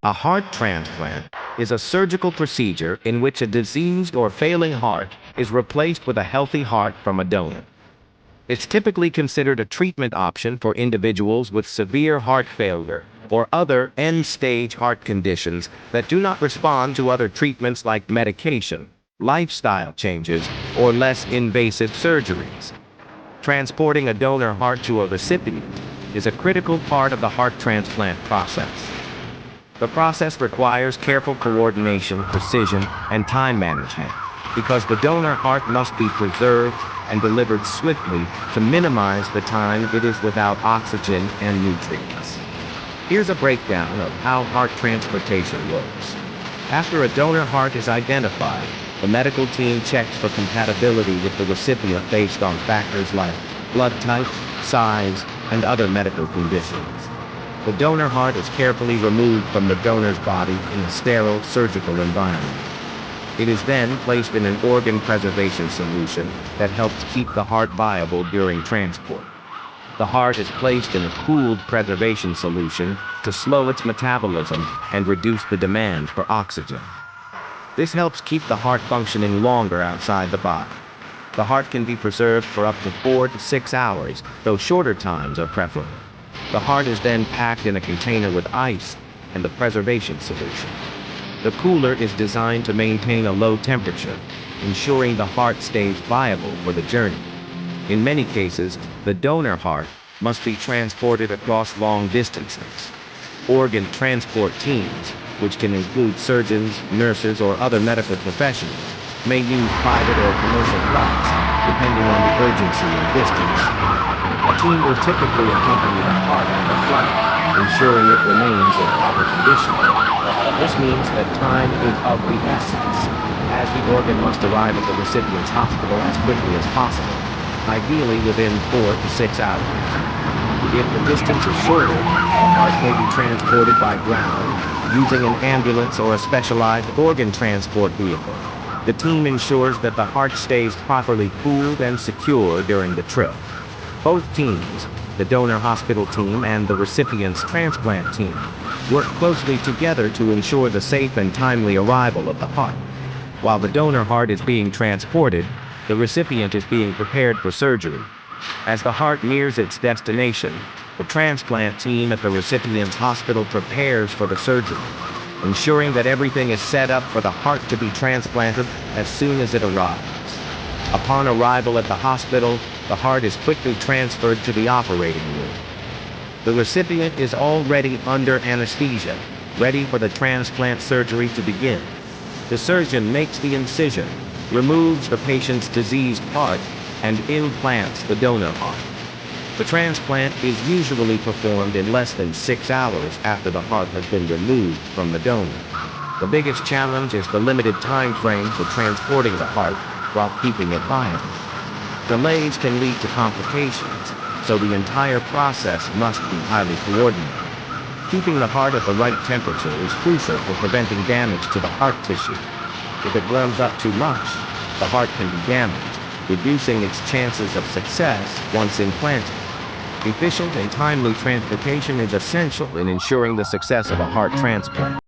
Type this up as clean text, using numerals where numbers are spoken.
A heart transplant is a surgical procedure in which a diseased or failing heart is replaced with a healthy heart from a donor. It's typically considered a treatment option for individuals with severe heart failure or other end-stage heart conditions that do not respond to other treatments like medication, lifestyle changes, or less invasive surgeries. Transporting a donor heart to a recipient is a critical part of the heart transplant process. The process requires careful coordination, precision, and time management because the donor heart must be preserved and delivered swiftly to minimize the time it is without oxygen and nutrients. Here's a breakdown of how heart transplantation works. After a donor heart is identified, the medical team checks for compatibility with the recipient based on factors like blood type, size, and other medical conditions. The donor heart is carefully removed from the donor's body in a sterile surgical environment. It is then placed in an organ preservation solution that helps keep the heart viable during transport. The heart is placed in a cooled preservation solution to slow its metabolism and reduce the demand for oxygen. This helps keep the heart functioning longer outside the body. The heart can be preserved for up to 4 to 6 hours, though shorter times are preferable. The heart is then packed in a container with ice and the preservation solution. The cooler is designed to maintain a low temperature, ensuring the heart stays viable for the journey. In many cases, the donor heart must be transported across long distances. Organ transport teams, which can include surgeons, nurses, or other medical professionals, may use private or commercial flights, depending on the urgency and distance. A team will typically accompany the heart on the flight, ensuring it remains in proper condition. This means that time is of the essence, as the organ must arrive at the recipient's hospital as quickly as possible, ideally within 4 to 6 hours. If the distance is shorter, the heart may be transported by ground using an ambulance or a specialized organ transport vehicle. The team ensures that the heart stays properly cooled and secure during the trip. Both teams, the donor hospital team and the recipient's transplant team, work closely together to ensure the safe and timely arrival of the heart. While the donor heart is being transported, the recipient is being prepared for surgery. As the heart nears its destination, the transplant team at the recipient's hospital prepares for the surgery, ensuring that everything is set up for the heart to be transplanted as soon as it arrives. Upon arrival at the hospital, the heart is quickly transferred to the operating room. The recipient is already under anesthesia, ready for the transplant surgery to begin. The surgeon makes the incision, removes the patient's diseased heart, and implants the donor heart. The transplant is usually performed in less than 6 hours after the heart has been removed from the donor. The biggest challenge is the limited time frame for transporting the heart while keeping it viable. Delays can lead to complications, so the entire process must be highly coordinated. Keeping the heart at the right temperature is crucial for preventing damage to the heart tissue. If it warms up too much, the heart can be damaged, reducing its chances of success once implanted. Efficient and timely transportation is essential in ensuring the success of a heart transplant.